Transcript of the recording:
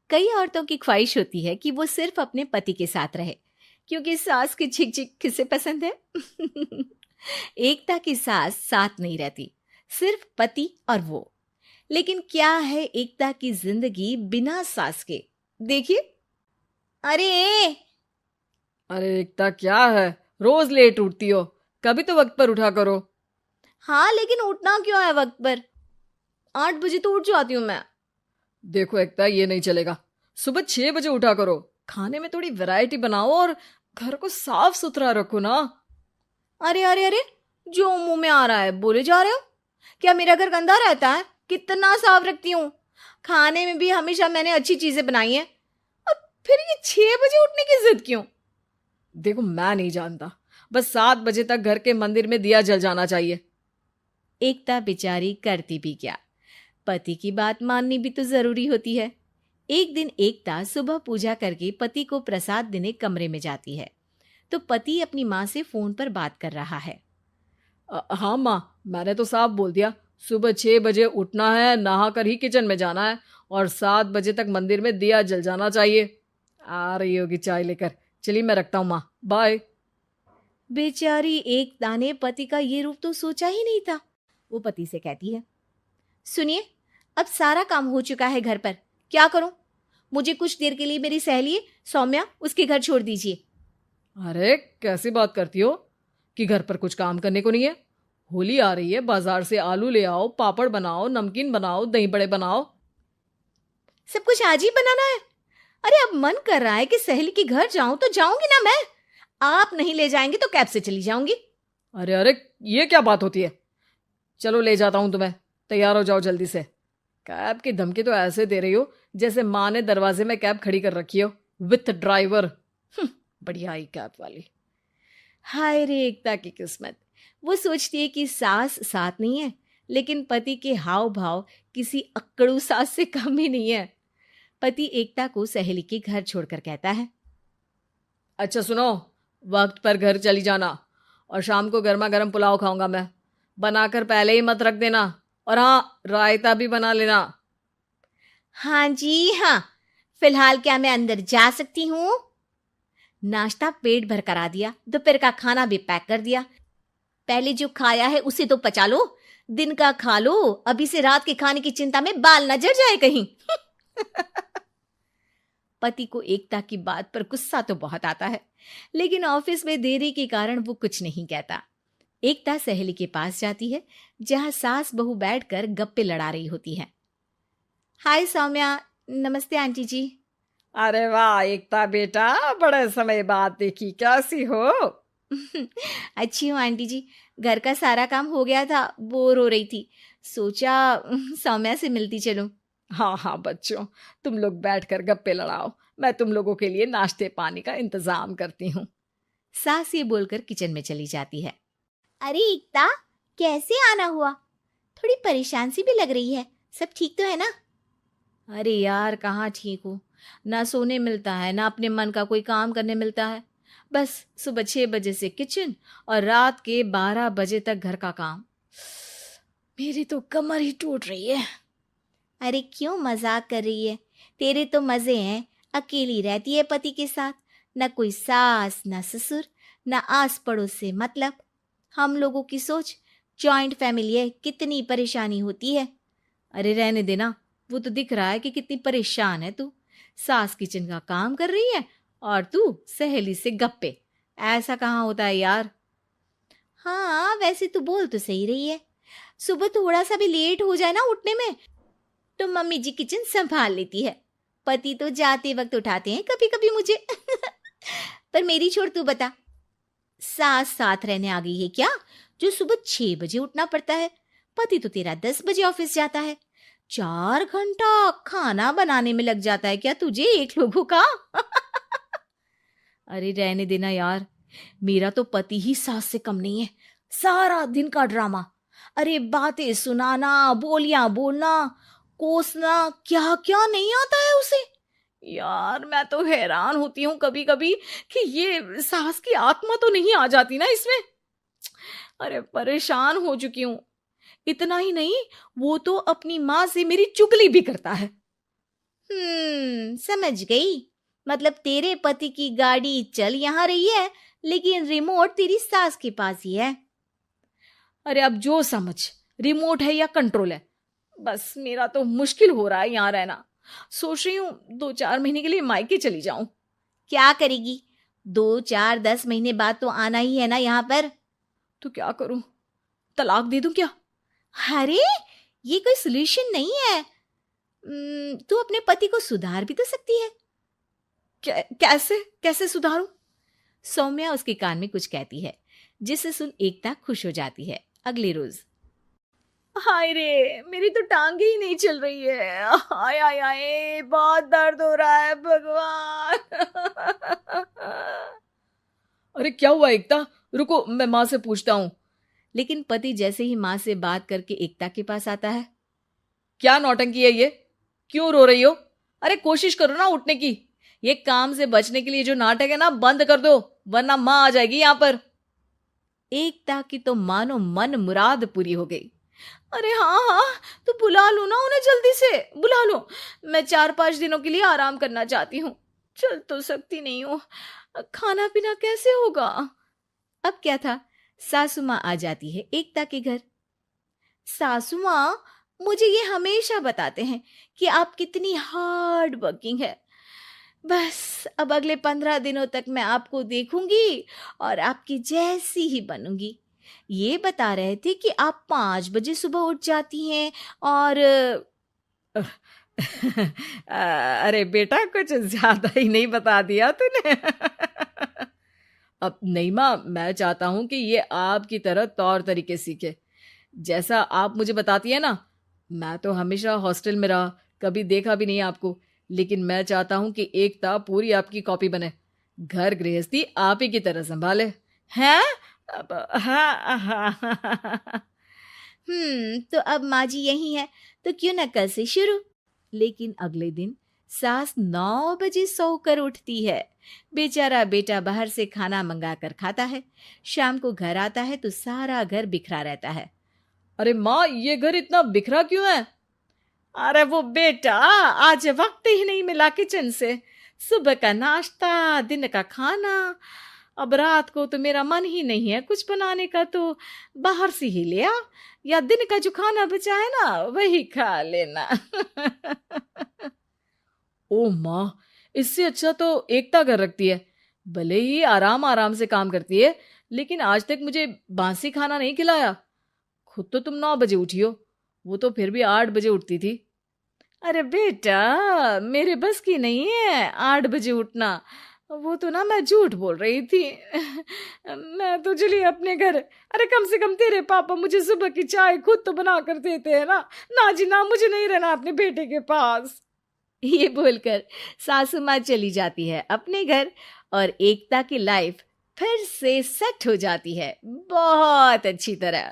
कई औरतों की ख्वाहिश होती है कि वो सिर्फ अपने पति के साथ रहे, क्योंकि सास की झिक झिक किसे पसंद है। एकता की सास साथ नहीं रहती, सिर्फ पति और वो। लेकिन क्या है एकता की जिंदगी बिना सास के? देखिए। अरे अरे एकता, क्या है? रोज लेट उठती हो, कभी तो वक्त पर उठा करो। हाँ, लेकिन उठना क्यों है वक्त पर? 8 बजे तो उठ जाती हूँ मैं। देखो एकता, ये नहीं चलेगा। सुबह 6 बजे उठा करो। खाने में थोड़ी वैरायटी बनाओ और घर को साफ सुथरा रखो ना। अरे अरे अरे, जो मुंह में आ रहा है बोले जा रहे हो। क्या मेरा घर गंदा रहता है? कितना साफ रखती हूँ। खाने में भी हमेशा मैंने अच्छी चीजें बनाई हैं। और फिर ये 6 बजे उठने की जिद क्यों? देखो, मैं नहीं जानता, बस 7 बजे तक घर के मंदिर में दिया जल जाना चाहिए। एकता बेचारी करती भी क्या, पति की बात माननी भी तो जरूरी होती है। एक दिन एकता सुबह पूजा करके पति को प्रसाद देने कमरे में जाती है, तो पति अपनी माँ से फोन पर बात कर रहा है। हाँ माँ, मैंने तो साफ बोल दिया। सुबह 6 बजे उठना है, नहा कर ही किचन में जाना है और 7 बजे तक मंदिर में दिया जल जाना चाहिए। आ रही होगी चाय लेकर। चलिए, मैं रखता हूँ माँ, बाय। बेचारी एकता ने पति का ये रूप तो सोचा ही नहीं था। वो पति से कहती है, सुनिए, अब सारा काम हो चुका है घर पर, क्या करूं? मुझे कुछ देर के लिए मेरी सहेली सौम्या उसके घर छोड़ दीजिए। अरे कैसी बात करती हो कि घर पर कुछ काम करने को नहीं है? होली आ रही है, बाजार से आलू ले आओ, पापड़ बनाओ, नमकीन बनाओ, दही बड़े बनाओ। सब कुछ आज ही बनाना है? अरे अब मन कर रहा है कि सहेली के घर जाऊं तो जाऊंगी ना मैं। आप नहीं ले जाएंगे तो कैब से चली जाऊंगी। अरे अरे, ये क्या बात होती है? चलो ले जाता हूँ तुम्हें, तैयार हो जाओ जल्दी से। कैब की धमकी तो ऐसे दे रही हो जैसे माँ ने दरवाजे में कैब खड़ी कर रखी हो, विथ ड्राइवर। बढ़िया आई कैब वाली। हाय रे एकता की किस्मत। वो सोचती है कि सास साथ नहीं है, लेकिन पति के हाव भाव किसी अक्कड़ू सास से कम ही नहीं है। पति एकता को सहेली के घर छोड़कर कहता है, अच्छा सुनो, वक्त पर घर चली जाना और शाम को गर्मा गर्म पुलाव खाऊंगा मैं। बनाकर पहले ही मत रख देना, और हाँ, रायता भी बना लेना। हाँ जी हाँ, फिलहाल क्या मैं अंदर जा सकती हूँ? नाश्ता पेट भर करा दिया, दोपहर का खाना भी पैक कर दिया। पहले जो खाया है उसे तो पचा लो, दिन का खा लो, अभी से रात के खाने की चिंता में बाल न जल जाए कहीं। पति को एकता की बात पर गुस्सा तो बहुत आता है, लेकिन ऑफिस में देरी के कारण वो कुछ नहीं कहता। एकता सहेली के पास जाती है, जहां सास बहू बैठकर गप्पे लड़ा रही होती है। हाय सौम्या, नमस्ते आंटी जी। अरे वाह एकता बेटा, बड़े समय बाद देखी, कैसी हो? अच्छी हूँ आंटी जी। घर का सारा काम हो गया था, बोर हो रही थी, सोचा सौम्या से मिलती चलूं। हाँ हाँ बच्चों, तुम लोग बैठकर गप्पे लड़ाओ, मैं तुम लोगों के लिए नाश्ते पानी का इंतजाम करती हूँ। सास ये बोलकर किचन में चली जाती है। अरे एकता, कैसे आना हुआ? थोड़ी परेशान सी भी लग रही है, सब ठीक तो है ना? अरे यार, कहाँ ठीक हूँ। ना सोने मिलता है, ना अपने मन का कोई काम करने मिलता है। बस सुबह 6 बजे से किचन और रात के 12 बजे तक घर का काम। मेरी तो कमर ही टूट रही है। अरे क्यों मजाक कर रही है? तेरे तो मजे हैं, अकेली रहती है पति के साथ, न कोई सास न ससुर, न आस पड़ोस से मतलब। हम लोगों की सोच, जॉइंट फैमिली है, कितनी परेशानी होती है। अरे रहने देना, वो तो दिख रहा है कि कितनी परेशान है तू। सास किचन का काम कर रही है और तू सहेली से गप्पे। ऐसा कहाँ होता है यार। हाँ वैसे तू बोल तो सही रही है। सुबह थोड़ा सा भी लेट हो जाए ना उठने में, तो मम्मी जी किचन संभाल लेती है। पति तो जाते वक्त उठाते हैं कभी कभी मुझे। पर मेरी छोड़, तू बता, सास साथ रहने आ गई है क्या, जो सुबह 6 बजे उठना पड़ता है? पति तो तेरा 10 बजे ऑफिस जाता है। 4 घंटा खाना बनाने में लग जाता है क्या तुझे एक लोगों का? अरे रहने देना यार, मेरा तो पति ही सास से कम नहीं है। सारा दिन का ड्रामा, अरे बातें सुनाना, बोलियां बोलना, कोसना, क्या क्या नहीं आता है उसे। यार मैं तो हैरान होती हूँ कभी कभी कि ये सास की आत्मा तो नहीं आ जाती ना इसमें। अरे परेशान हो चुकी हूँ। इतना ही नहीं, वो तो अपनी माँ से मेरी चुगली भी करता है। समझ गई। मतलब तेरे पति की गाड़ी चल यहाँ रही है, लेकिन रिमोट तेरी सास के पास ही है। अरे अब जो समझ, रिमोट है या कंट्रोल है, बस मेरा तो मुश्किल हो रहा है यहाँ रहना। सोच रही हूँ 2-4 महीने के लिए मायके चली जाऊं। क्या करेगी? 2, 4, 10 महीने बाद तो आना ही है ना यहाँ पर। तो क्या करूं, तलाक दे दूं क्या? अरे ये कोई सोल्यूशन नहीं है। तू अपने पति को सुधार भी तो सकती है। कैसे कैसे सुधारूं? सौम्या उसके कान में कुछ कहती है, जिसे सुन एकता खुश हो जाती है। अगले रोज हाय रे, मेरी तो टांगे ही नहीं चल रही है। हाय हाय हाय, बहुत दर्द हो रहा है भगवान। अरे क्या हुआ एकता? रुको, मैं माँ से पूछता हूँ। लेकिन पति जैसे ही माँ से बात करके एकता के पास आता है। क्या नौटंकी है ये? क्यों रो रही हो? अरे कोशिश करो ना उठने की। ये काम से बचने के लिए जो नाटक है ना, बंद कर दो, वरना माँ आ जाएगी यहाँ पर। एकता की तो मानो मन मुराद पूरी हो गई। अरे हाँ हाँ, तो बुला लो ना उन्हें, जल्दी से बुला लो। मैं 4-5 दिनों के लिए आराम करना चाहती हूँ। चल तो सकती नहीं हूँ, खाना पीना कैसे होगा? अब क्या था, सासू माँ आ जाती है एकता के घर। सासू माँ, मुझे ये हमेशा बताते हैं कि आप कितनी हार्ड वर्किंग है। बस अब अगले 15 दिनों तक मैं आपको देखूंगी और आपकी जैसी ही बनूंगी। ये बता रहे थे कि आप 5 बजे सुबह उठ जाती हैं और अरे बेटा, कुछ ज्यादा ही नहीं बता दिया तूने। अब नहीं माँ, मैं चाहता हूं कि ये आपकी तरह तौर तरीके सीखे, जैसा आप मुझे बताती है ना। मैं तो हमेशा हॉस्टल में रहा, कभी देखा भी नहीं आपको, लेकिन मैं चाहता हूं कि एकता पूरी आपकी कॉपी बने, घर गृहस्थी आप ही की तरह संभाले। हैं? अब हाँ हाँ। तो अब माँ जी यही है, तो क्यों ना कल से शुरू। लेकिन अगले दिन सास 9 बजे सोकर उठती है। बेचारा बेटा बाहर से खाना मंगा कर खाता है। शाम को घर आता है तो सारा घर बिखरा रहता है। अरे माँ, ये घर इतना बिखरा क्यों है? अरे वो बेटा, आज वक्त ही नहीं मिला किचन से। सुबह का नाश्ता, दिन का खाना, अब रात को तो मेरा मन ही नहीं है कुछ बनाने का, तो बाहर से ही ले आ, या दिन का जो खाना बचा है ना वही खा लेना। ओ माँ, इससे अच्छा तो एकता घर रखती है। भले ही आराम आराम से काम करती है, लेकिन आज तक मुझे बासी खाना नहीं खिलाया। खुद तो तुम 9 बजे उठी हो, वो तो फिर भी 8 बजे उठती थी। अरे बेटा, मेरे बस की नहीं है 8 बजे उठना। वो तो ना मैं झूठ बोल रही थी। मैं तो चली अपने घर। अरे कम से कम तेरे पापा मुझे सुबह की चाय खुद तो बना कर देते हैं ना। ना जी ना, मुझे नहीं रहना अपने बेटे के पास। ये बोलकर सासू माँ चली जाती है अपने घर और एकता की लाइफ फिर से सेट हो जाती है, बहुत अच्छी तरह।